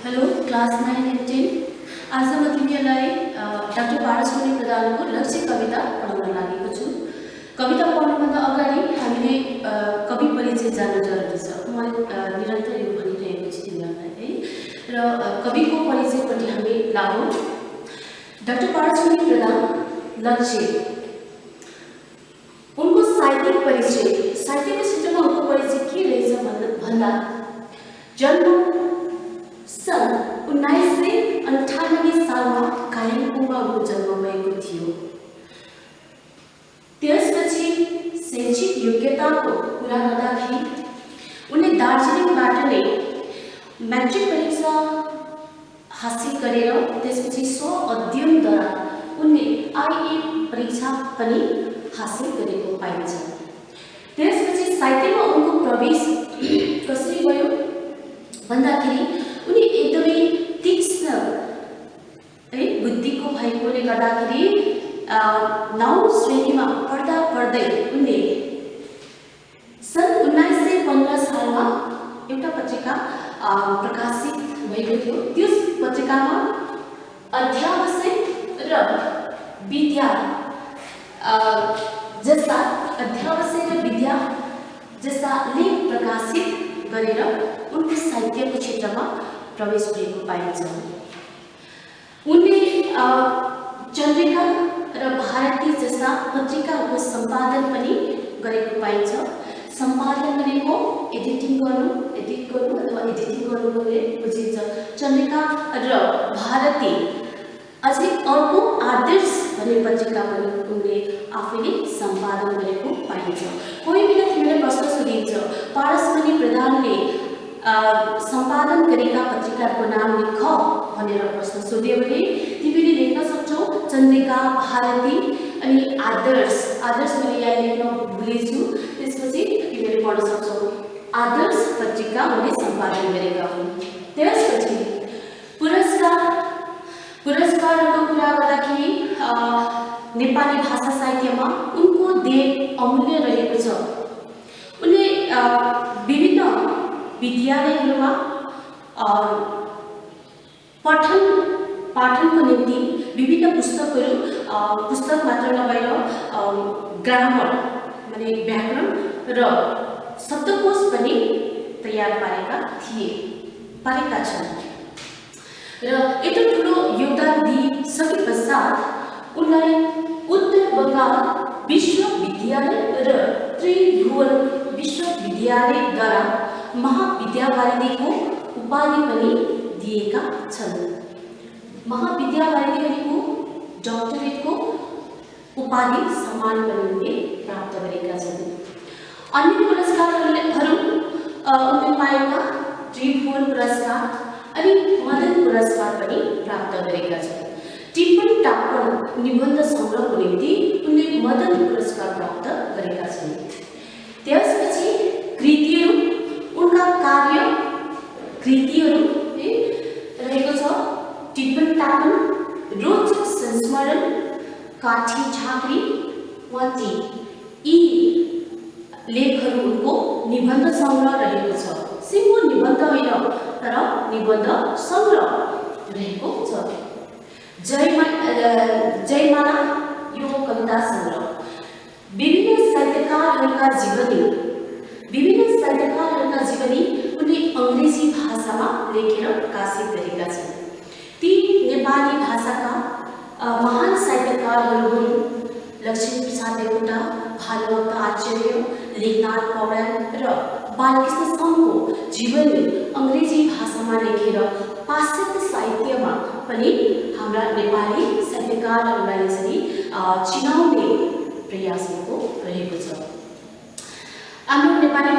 Hello class 9 and 10 आज म तिमीहरूलाई डाक्टर पारसमणि प्रधानको लक्ष्य कविता पढाउन लागेको छु। कविता पढ्नुभन्दा अगाडि हामीले कवि परिचय जान्न जरुरी छ। म निरन्तर यो भनिरहेको छु तिमीहरूलाई है। र कविको परिचयपट्टि हामी लागौं। डाक्टर पारसमणि प्रधान लक्ष्य उनको साहित्यिक परिचय, साहित्यको क्षेत्रमा उनको परिचय के रहेछ भन्दा जन्म सन् 1998 सालमा कालिम्पोङमा उनको जन्म भएको थियो। त्यसपछि शैक्षिक योग्यताको कुरा गर्दाखेरि उनले दार्जिलिङबाट नै म्याट्रिक परीक्षा हासिल गरेर त्यसपछि स्व अध्ययनद्वारा उनले आईए परीक्षा पनि हासिल गरेको पाइन्छ। त्यसपछि साहित्यमा उनको प्रवेश कसरी भयो भन्दाखेरि उनी एकदमै तीक्ष्ण बुद्धिको भएकोले गर्दाखेरि 9 श्रेणीमा पढ्दा पढ्दै उनले सन् 1915 सालमा एउटा पत्रिका प्रकाशित भएको थियो। त्यस पत्रिकामा अध्यावसाय र विद्या जस्ता लेख प्रकाशित गरेर उनको साहित्यको क्षेत्रमा प्रवेश भएको पाइन्छ। उनले चन्द्रिका र भारती जस्ता पत्रिकाहरूको सम्पादन पनि गरेको पाइन्छ। सम्पादन भनेको एडिट गर्नु अथवा एडिटिङ गर्नु भने बुझिन्छ। चन्द्रिका र भारती अझै अर्को आदर्श भन्ने पत्रिका पनि उनले आफैले सम्पादन गरेको पाइन्छ। कोही बेला तिमीलाई प्रश्न सोधिन्छ पारसमणि प्रधानले सम्पादन गरेका पत्रिकाको नाम लेख भनेर प्रश्न सोध्यो भने तिमीले लेख्न सक्छौ चन्द्रिका, भारती अनि आदर्श। मैले यहाँ लेख्न भुलेछु। त्यसपछि तिमीले पढ्न सक्छौ आदर्श पत्रिका उनले सम्पादन गरेका हुन्। त्यसपछि पुरस्कारको कुरा गर्दाखेरि नेपाली भाषा साहित्यमा उनको देन अमूल्य रहेको छ। उनले विभिन्न विद्यालयहरूमा पाठनको निम्ति विभिन्न पुस्तक मात्र नभएर ग्रामर माने व्याकरण र शब्दकोश पनि तयार पारेका छन्। र यति ठुलो योगदान दिइसके पश्चात उनलाई उत्तर बङ्गाल विश्वविद्यालय र त्रिभुवन विश्वविद्यालयद्वारा महाविद्यावारिधीको उपाधि पनि दिएका छन्। महाविद्यावारिधी भनेको डक्टरेटको उपाधि सम्मान पनि उनले प्राप्त गरेका छन्। अन्य पुरस्कारहरू उनले पाएका त्रिभुवन पुरस्कार अनि मदन पुरस्कार पनि प्राप्त गरेका छन्। टिप्पणी टाप्पण निबन्ध सङ्ग्रहको निम्ति उनले मदन पुरस्कार प्राप्त गरेका छन्। त्यसपछि उनका कृतिहरू रहेको छ टिप्पणी टाप्पण, रोचक संस्मरण, काठी झाँक्री वती यी लेखहरू उनको निबन्ध सङ्ग्रह रहेको छ। सिम्बो निबन्ध होइन तर निबन्ध सङ्ग्रह रहेको छ। जयमाला यो कविता सङ्ग्रह विभिन्न साहित्यकारहरूका जीवनी उनले अङ्ग्रेजी भाषामा लेखेर प्रकाशित गरेका छन्। ती नेपाली भाषाका महान साहित्यकारहरू हुन् लक्ष्मीप्रसाद देवकोटा, भानुभक्त आचार्य, लेखनाथ पौड्याल र बालकृष्ण समको जीवनी अङ्ग्रेजी भाषामा लेखेर पाश्चात्य साहित्यमा पनि हाम्रा नेपाली साहित्यकारहरूलाई यसरी चिनाउने प्रयास रहेको छ। हाम्रो नेपाली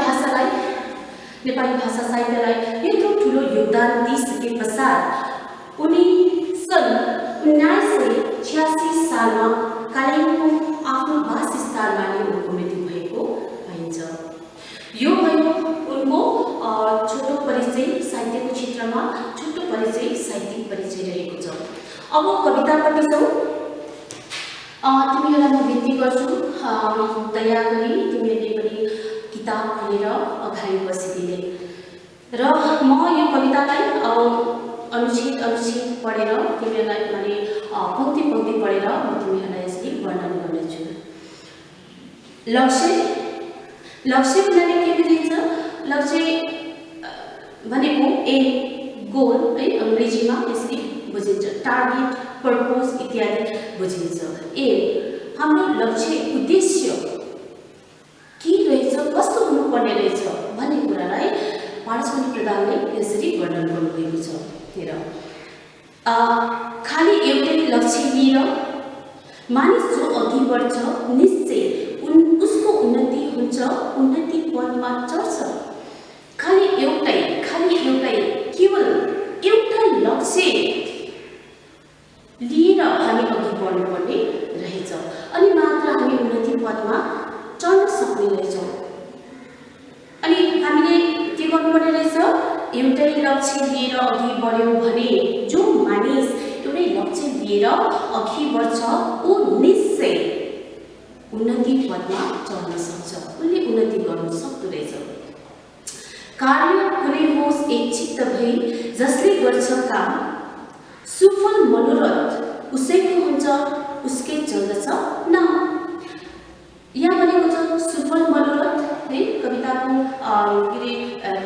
भाषा साहित्यलाई यत्रो ठुलो योगदान दिइसके पश्चात उनी सन् 1986 सालमा कालिम्पोङ आफ्नो वासस्थानमा नै उनको मृत्यु भएको पाइन्छ। यो भयो उनको छोटो परिचय, साहित्यको क्षेत्रमा छोटो परिचय, साहित्यिक परिचय रहेको छ। अब कवितापट्टि जाउँ। तिमीहरूलाई म बिन्ती गर्छु दया गरी तिमीहरूले पनि किताब खोलेर अगाडि बसिदिने र म यो कवितालाई अनुच्छेद पढेर तिमीहरूलाई मैले पंक्ति पढेर म तिमीहरूलाई यसरी वर्णन गर्नेछु। लक्ष्य भन्नाले के बुझिन्छ? लक्ष्य भनेको एम, गोल है, अंग्रेजीमा यसरी बुझिन्छ। टार्गेट, पर्पज इत्यादि बुझिन्छ। एम हाम्रो लक्ष्य, उद्देश्य के रहेछ, कस्तो हुनुपर्ने रहेछ भन्ने कुरालाई पारसमणि प्रधानले यसरी वर्णन गर्नुभएको छ। हेर, खाली एउटै लक्ष्य लिएर मानिस जो अघि बढ्छ निश्चय उसको उन्नति हुन्छ, उन्नति पथमा चढ्छ। खाली एउटै केवल एउटा लक्ष्य लिएर हामी अघि बढ्नुपर्ने रहेछ, अनि मात्र हामी उन्नति पथमा चढ्न सक्ने रहेछौँ। अनि हामीले के गर्नुपर्ने रहेछ? एउटै लक्ष्य लिएर अघि बढ्यौँ भने जो मानिस एउटै लक्ष्य लिएर अघि बढ्छ ऊ निश्चय उन्नति पथमा चढ्न सक्छ, उसले उन्नति गर्न सक्दो रहेछ। कार्य कुनै होस् एकचित्त भई जसले गर्छ काम, सुफल मनोरथ उसैको हुन्छ, उसकै चल्दछ नाम। यहाँ भनेको छ सुफल मनोरथ है, कविताको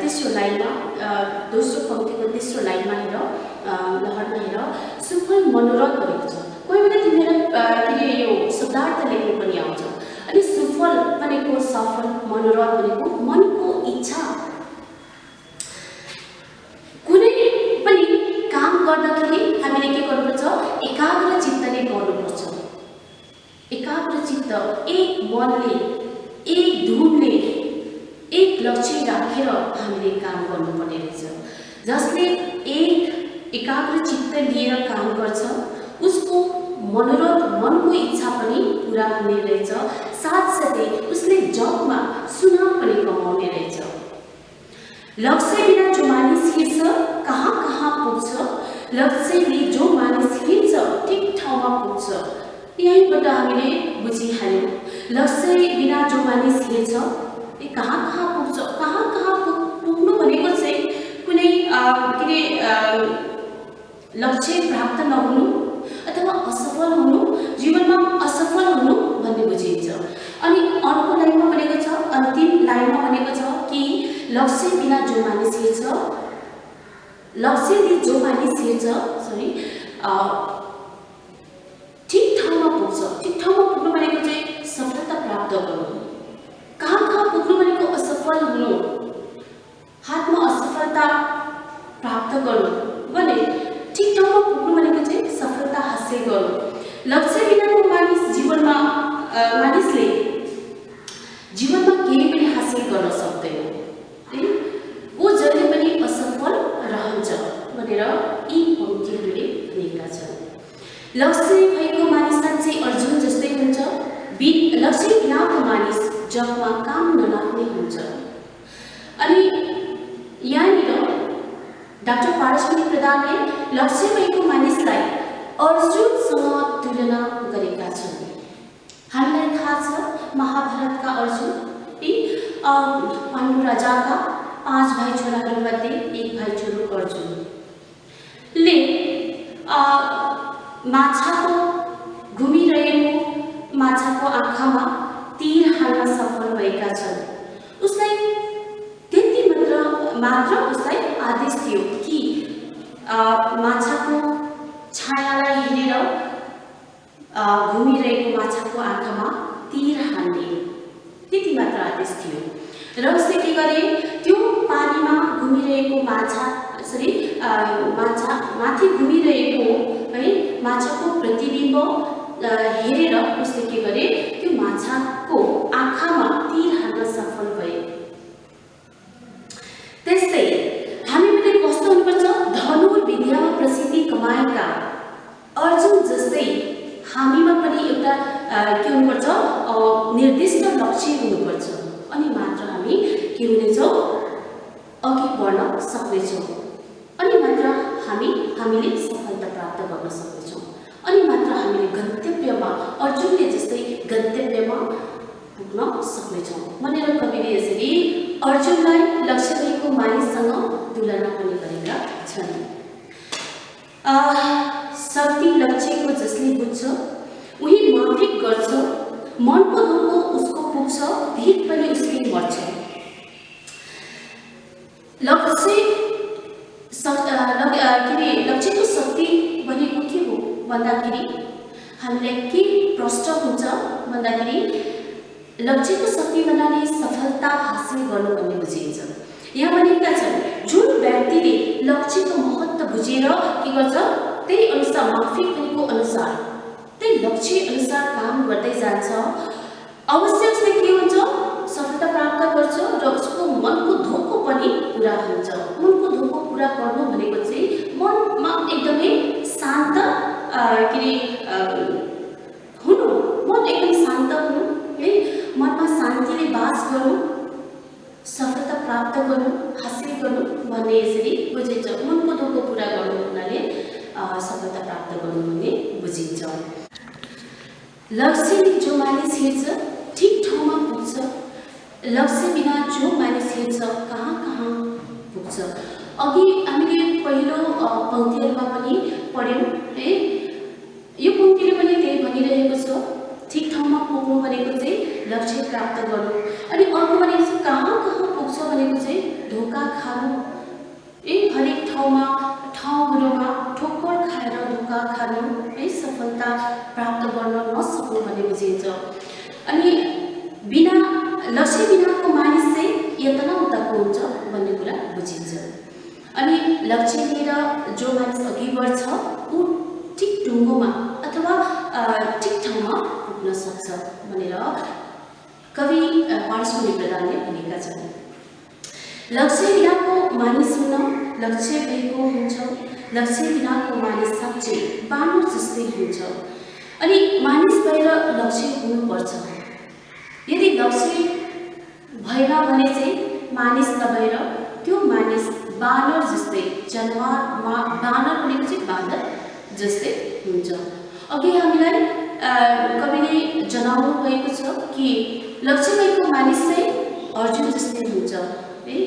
तेस्रो लाइनमा, दोस्रो पंक्तिको तेस्रो लाइनमा हेर, लहरमा हेर, सुफल मनोरथ भनेको छ। कोही बेला तिमीलाई यो शब्दार्थ लेख्नु पनि आउँछ। अनि सुफल भनेको सफल, मनोरथ भनेको मनको इच्छा। कुनै पनि काम गर्दाखेरि हामीले के गर्नुपर्छ? एकाग्र चित्तले गर्नुपर्छ। एकाग्र चित्त, एक मनले, एक धुनले, एक लक्ष्य राखेर हामीले काम गर्नुपर्ने रहेछ। जसले एक एकाग्र चित्त लिएर काम गर्छ उसको मनोरथ, मनको इच्छा पनि पूरा हुने रहेछ। साथसाथै उसले जगमा सुनाम पनि कमाउने रहेछ। लक्ष्य बिना जो मानिस हिँड्छ कहाँ कहाँ पुग्छ, लक्ष्यले जो मानिस हिँड्छ ठिक ठाउँमा पुग्छ। यहीँबाट हामीले बुझिहाल्यौँ, लक्ष्य बिना जो मानिस हिँड्छ कहाँ कहाँ पुग्छ। कहाँ कहाँ पुग्नु भनेको चाहिँ कुनै लक्ष्य प्राप्त नहुनु अथवा असफल हुनु, जीवनमा असफल हुनु भन्ने बुझिन्छ। अनि अर्को लाइनमा भनेको छ, अन्तिम लाइनमा भनेको छ कि लक्ष्य बिना जो मानिस हिँड्छ, लक्ष्यले जो मानिस हिँड्छ ठिक ठाउँमा पुग्छ। ठिक ठाउँमा पुग्नु भनेको चाहिँ सफलता प्राप्त गर्नु। कहाँ कहाँ पुग्नु भनेको असफल हुनु, हातमा असफलता प्राप्त गर्नु भने ठिक ठाउँमा पुग्नु भनेको चाहिँ सफलता हासिल गर्नु। लक्ष्य बिनाको मानिस मानिसले जीवनमा केही पनि हासिल गर्न सक्दैन, ऊ जहिले पनि असफल रहन्छ भनेर यी पंक्तिहरूले भनेका छन्। लक्ष्य भएको मानिस चाहिँ अर्जुन जस्तै हुन्छ, लक्ष्य बिनाको मानिस जगमा काम नलाग्ने हुन्छ। अनि यहाँनिर डाक्टर पारसमणि प्रधानले लक्ष्य भएको मानिसलाई अर्जुनसँग तुलना गरेका छन्। हामीलाई थाहा छ महाभारतका अर्जुन पाण्डु राजाका 5 भाइ छोराहरूमध्ये एक भाइ छोरो अर्जुनले माछाको घुमिरहेको माछाको आँखामा तीर हाल्न सफल भएका छन्। उसलाई त्यति मात्र उसलाई आदेश दियो कि माछाको छायालाई हेरेर घुमिरहेको माछाको आँखामा तीर हाल्ने, त्यति मात्र आदेश थियो। र उसले के गरे? त्यो पानीमा घुमिरहेको माछा माथि घुमिरहेको है माछाको प्रतिबिम्ब हेरेर उसले के गरे? त्यो माछाको आँखामा तीर हाल्न सफल भए। त्यस्तै हामी पनि कस्तो हुनुपर्छ? धनुर्विद्यामा प्रसिद्धि कमाएका अर्जुन जस्तै हामीमा पनि एउटा के हुनुपर्छ? निर्दिष्ट लक्ष्य हुनुपर्छ। अनि मात्र हामी के हुनेछौँ? अघि बढ्न सक्नेछौँ। अनि मात्र हामीले सफलता प्राप्त गर्न सक्नेछौँ। अनि मात्र हामीले गन्तव्यमा अर्जुनले जस्तै गन्तव्यमा पुग्न सक्नेछौँ भनेर कविले यसरी अर्जुनलाई लक्ष्य भएको मानिससँग तुलना पनि गरेका छन्। शक्ति लक्ष्यको जसले बुझ्छ उही माफिक गर्छ, मनको धोको उसको पुग्छ, धित पनि उसले मर्छ। लक्ष्यको शक्ति भनेको के हो भन्दाखेरि हामीलाई के प्रश्न हुन्छ भन्दाखेरि लक्ष्यको शक्ति भन्नाले सफलता हासिल गर्नु भन्ने बुझिन्छ। यहाँ भनेका छन् जुन व्यक्तिले लक्ष्यको महत्त्व बुझेर के गर्छ त्यही अनुसार माफिक भनेको अनुसार त्यही लक्ष्य अनुसार काम गर्दै जान्छ, अवश्य उसले के हुन्छ सफलता प्राप्त गर्छ र उसको मनको धोको पनि पुरा हुन्छ। मनको धोको पुरा गर्नु भनेको चाहिँ मनमा एकदमै शान्त हुनु, मन एकदम शान्त हुनु है, मनमा शान्तिले बास गर्नु, सफलता प्राप्त गर्नु, हासिल गर्नु भन्ने यसरी बुझिन्छ। मनको धोको पुरा गर्नु भन्नाले सफलता प्राप्त गर्नु भन्ने बुझिन्छ। लक्ष्यले जो मानिस हिँड्छ ठिक ठाउँमा पुग्छ, लक्ष्य बिना जो मानिस हिँड्छ कहाँ कहाँ पुग्छ। अघि हामीले पहिलो पंक्तिहरुमा पनि पढ्यौं है, यो पंक्तिले पनि त्यही भनिरहेको छ, ठिक ठाउँमा पुग्नु भनेको चाहिँ लक्ष्य प्राप्त गर्नु। अनि अर्को भनेको चाहिँ कहाँ कहाँ पुग्छ भनेको चाहिँ धोका खानु, हरेक ठाउँहरुमा ठोक्कर खाएर धोका खानु है, सफलता प्राप्त गर्न नसक्नु भन्ने बुझिन्छ। अनि बिना लक्ष्य बिनाको मानिस चाहिँ यतना उताको हुन्छ भन्ने कुरा बुझिन्छ। अनि लक्ष्य लिएर जो मानिस अघि बढ्छ ऊ ठिक टुङ्गोमा अथवा ठिक ठाउँमा पुग्न सक्छ भनेर कवि पारसमणि प्रधानले भनेका छन्। लक्ष्य बिनाको मानिस हुन लक्ष्य भएको हुन्छ, लक्ष्य बिनाको मानिस साँच्चै बानर जस्तै हुन्छ। अनि मानिस भएर लक्ष्य हुनुपर्छ, यदि लक्ष्य भएन भने चाहिँ मानिस नभएर त्यो मानिस बानर जस्तै, जनावरमा बानर भनेको चाहिँ बाँदर जस्तै हुन्छ। अघि हामीलाई कविले जनाउनु भएको छ कि लक्ष्य भएको मानिस चाहिँ अर्जुन जस्तै हुन्छ है,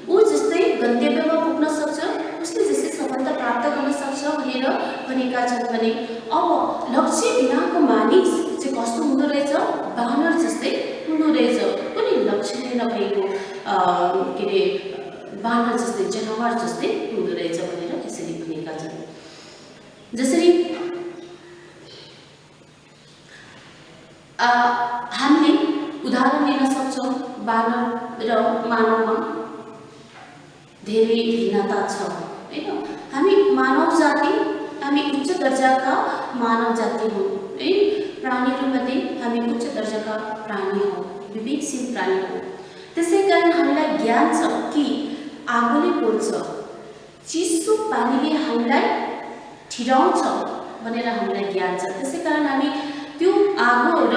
ऊ जस्तै गन्तव्यमा पुग्न सक्छ, उसले जस्तै सफलता प्राप्त गर्न सक्छ भनेर भनेका छन्। भने अब लक्ष्य बिनाको मानिस चाहिँ कस्तो हुँदो रहेछ, बानर जस्तै हुँदो रहेछ, कुनै लक्ष्य नै नभएको के अरे बानर जस्तै, जनावर जस्तै हुँदो रहेछ भनेर यसरी भनेका छन्। जसरी हामीले उदाहरण लिन सक्छौँ, बानर र मानवमा धेरै भिन्नता छ हैन। हामी मानव जाति, हामी उच्च दर्जाका मानव जाति हौँ है, प्राणीहरूमध्ये हामी उच्च दर्जाका प्राणी हौँ, विवेकशील प्राणी हौँ। त्यसै कारण हामीलाई ज्ञान छ कि आगोले पोल्छ, चिसो पानीले हामीलाई ठिराउँछ भनेर हामीलाई ज्ञान छ। त्यसै कारण हामी त्यो आगो र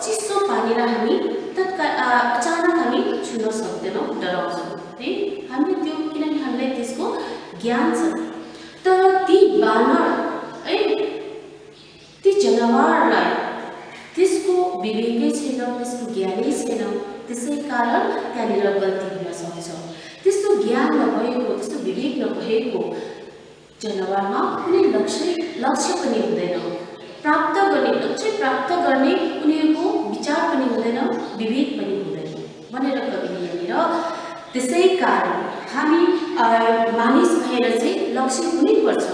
चिसो पानीलाई हामी अचानक हामी छुन सक्दैनौँ, डराउँछौँ है, हामीले त्यो किनकि हामीलाई त्यसको ज्ञान छ। तर ती बानर है, ती जनावरलाई त्यसको विवेकै छैन, त्यसको ज्ञानै छैन, त्यसै कारण त्यहाँनिर गल्ती हुन सक्छ। त्यस्तो ज्ञान नभएको, त्यस्तो विवेक नभएको जनावरमा कुनै लक्ष्य पनि हुँदैन, प्राप्त गर्ने लक्ष्य प्राप्त गर्ने उनीहरूको विचार पनि हुँदैन, विवेक पनि हुँदैन भनेर कविले यहाँनिर। त्यसै कारण हामी मानिस भएर चाहिँ लक्ष्य हुनैपर्छ।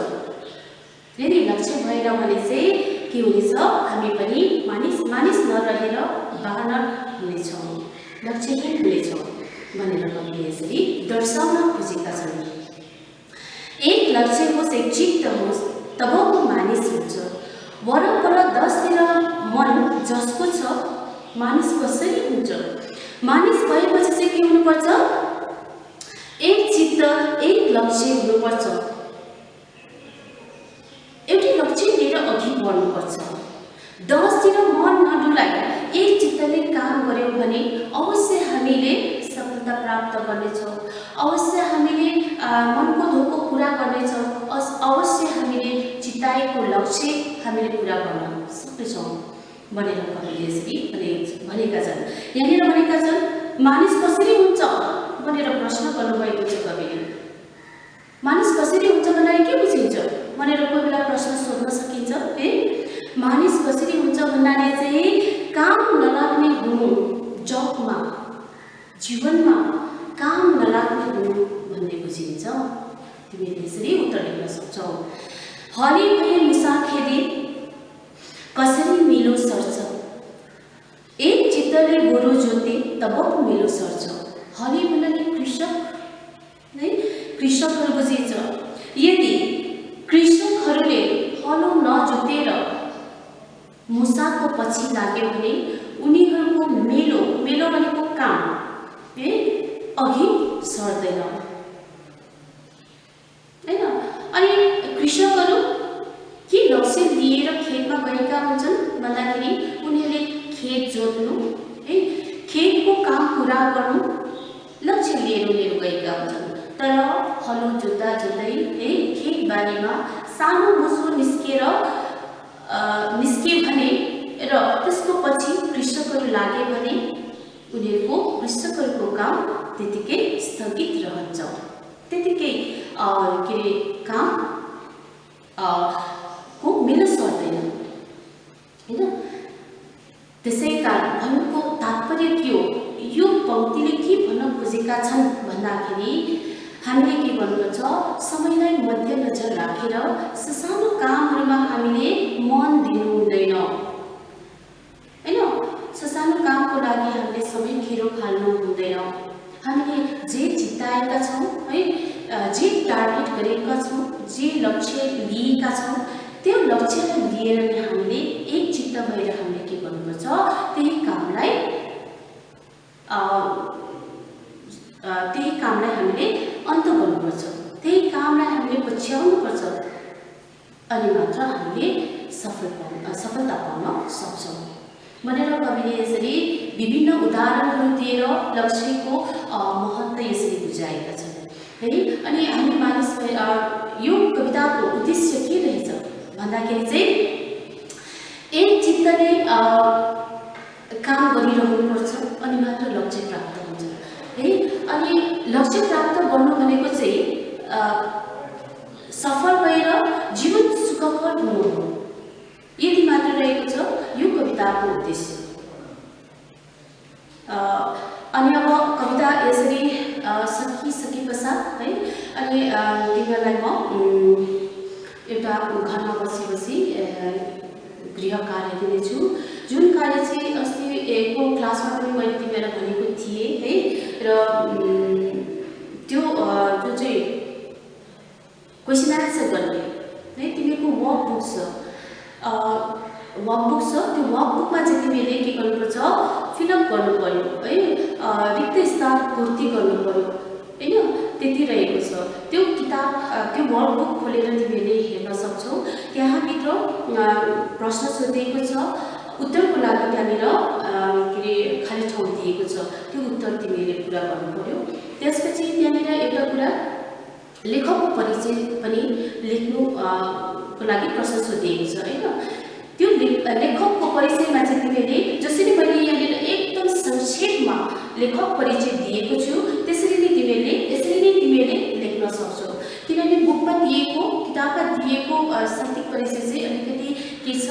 यदि लक्ष्य भएन भने चाहिँ के हुनेछ, हामी पनि मानिस नरहेर बानर हुनेछौँ, लक्ष्यहीन हुनेछौँ भनेर कविले यसरी दर्शाउन खोजेका छन्। एक लक्ष्य होस्, एक चित्त होस्, तब को मानिस हुन्छ। वरपर 10 दिन मन जसको छ, मानिस कसरी हुन्छ। मानिस भएपछि चाहिँ के हुनुपर्छ, एक चित्त, एक लक्ष्य हुनुपर्छ, एउटै लक्ष्य लिएर अघि बढ्नुपर्छ। 10 दिन मन नडुलाइ एक चित्तले काम गर्यौं भने अवश्य हामीले सफलता प्राप्त गर्नेछौँ, अवश्य हामीले मनको धोको पुरा गर्नेछौँ, अवश्य हामीले चिताएको लक्ष्य हामीले पुरा गर्न सक्नेछौँ भनेर कविले यसरी भनेका छन्। यहाँनिर भनेका छन् मानिस कसरी हुन्छ भनेर प्रश्न गर्नुभएको छ कविले। मानिस कसरी हुन्छ भन्नाले के बुझिन्छ भनेर जीवनमा काम नलाग्ने हुनु भन्ने बुझिन्छ। तिमीले यसरी उत्तर लेख्न सक्छौ। हली भए मुसा खेदी कसरी मिलो सर्छ, एक चित्तले गोरु जोते तब पो मिलो सर्छ। हली भन्नाले कृषक है, कृषकहरू बुझिन्छ। यदि कृषकहरूले हलो नजोतेर मुसाको पछि लाग्यो भने उनीहरूको मेलो भनेको काम है अघि सर्दैन हैन। अनि कृषकहरू के लक्ष्य लिएर खेतमा गएका हुन्छन् भन्दाखेरि उनीहरूले खेत जोत्नु है, खेतको काम पुरा गर्नु लक्ष्य लिएर उनीहरू गएका हुन्छन्। तर हलो जोत्दा जोत्दै है खेतबारीमा सानो मुसो निस्के भने र त्यसको पछि कृषकहरू लागे भने उनीहरूको कृषकहरूको काम त्यतिकै स्थगित रहन्छ, त्यतिकै के रे काम को मिल्न सक्दैन हैन। त्यसैकारण भन्नुको तात्पर्य के हो, यो पंक्तिले के भन्न खोजेका छन् भन्दाखेरि हामीले के गर्नुपर्छ, समयलाई मध्यनजर राखेर सानो कामहरूमा हामीले मन दिनु हुँदैन हैन। सानो कामको लागि हामीले समय खेरो फाल्नु हुँदैन। हामीले जे चिताएका छौँ है, जे टार्गेट गरेका छौँ, जे लक्ष्य लिएका छौँ, त्यो लक्ष्यलाई लिएर नै हामीले एक चित्त भएर हामीले के गर्नुपर्छ, त्यही कामलाई हामीले अन्त गर्नुपर्छ, त्यही कामलाई हामीले पछ्याउनुपर्छ, अनि मात्र हामीले सफलता पाउन सक्छौँ भनेर कविले यसरी विभिन्न उदाहरणहरू दिएर लक्ष्यको महत्त्व यसरी बुझाएका छन् है। अनि हामी मानिस यो कविताको उद्देश्य के रहेछ भन्दाखेरि चाहिँ एक चित्तले काम गरिरहनुपर्छ अनि मात्र लक्ष्य प्राप्त हुन्छ है। अनि लक्ष्य प्राप्त गर्नु भनेको चाहिँ सफल भएर जीवन सुखकर हुनु हो, यदि मात्र रहेको छ यो कविताको उद्देश्य। अनि अब कविता यसरी सकिसके पश्चात है, अनि तिमीहरूलाई म एउटा घरमा बसी बसी गृह कार्य दिनेछु, जुन कार्य चाहिँ अस्तिको क्लासमा पनि मैले तिमीहरूलाई भनेको थिएँ है। र त्यो जुन चाहिँ क्वेसन एन्सर गर्ने है, तिमीहरूको वर्कबुक छ, त्यो वर्कबुकमा चाहिँ तिमीले के गर्नुपर्छ, फिलअप गर्नु पर्यो है, रिक्त स्थान पूर्ति गर्नु पर्यो हैन। त्यति रहेको छ। त्यो किताब त्यो वर्कबुक खोलेर तिमीले हेर्न सक्छौ। त्यहाँभित्र प्रश्न सोधिएको छ, उत्तरको लागि त्यहाँनिर के रे खाली ठाउँ दिएको छ, त्यो उत्तर तिमीले पुरा गर्नु पर्यो। त्यसपछि त्यहाँनिर एउटा कुरा लेखकको परिचय पनि लेख्नुको लागि प्रश्न सोधिएको छ हैन। त्यो लेखकको परिचयमा चाहिँ तिमीले जसरी मैले यहाँनिर एकदम संक्षेपमा लेखक परिचय दिएको छु त्यसरी नै तिमीले लेख्न सक्छौ। किनभने बुकमा दिएको, किताबमा दिएको साहित्यिक परिचय चाहिँ अलिकति के छ,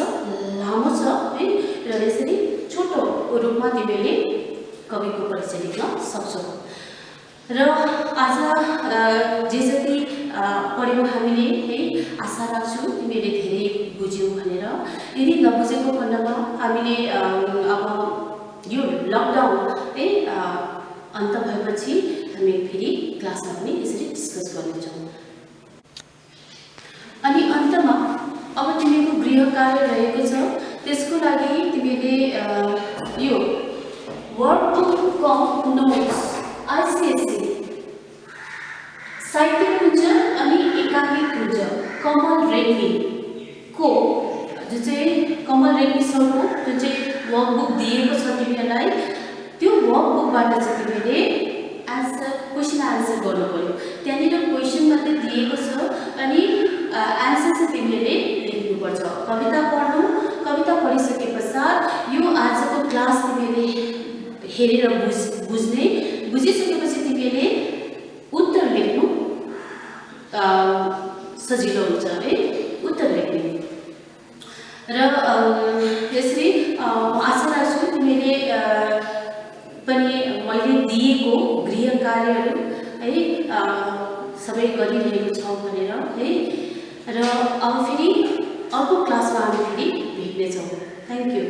लामो छ है, र यसरी छोटो रूपमा तिमीले कविको परिचय लेख्न सक्छौ। र आज जे जति पढ्यौँ हामीले है, आशा राख्छु तिमीले धेरै बुझ्यौ भनेर। यदि नबुझेको खण्डमा हामीले अब यो लकडाउन है अन्त भएपछि हामी फेरि क्लासमा पनि यसरी डिस्कस गर्नेछौँ। अनि अन्तमा अब तिमीको गृह कार्य रहेको छ, त्यसको लागि तिमीले यो वर्कबुक कम नोट्स आइसिएससी साहित्य कुञ्ज अनि एकाकी कुञ्ज कमल रेग्मीको जुन चाहिँ कमल रेग्मी सरको जुन चाहिँ वर्कबुक दिएको छ तिमीहरूलाई, त्यो वर्कबुकबाट चाहिँ तिमीले क्वेसन आन्सर गर्नु पर्यो। त्यहाँनिर क्वेसन मात्रै दिएको छ अनि आन्सर चाहिँ तिमीले लेख्नुपर्छ। कविता पढ्नु, कविता पढिसके पश्चात यो आजको क्लास तिमीले हेरेर बुझिसकेपछि तिमीले उत्तर लेख्नु सजिलो हुन्छ है, उत्तर लेख्ने। र यसरी आशा राख्छु तिमीले पनि मैले दिएको गृह कार्यहरू है सबै गरिरहेको छौँ भनेर है। र अब फेरि अर्को क्लासमा हामी फेरि भेट्नेछौँ। Thank you.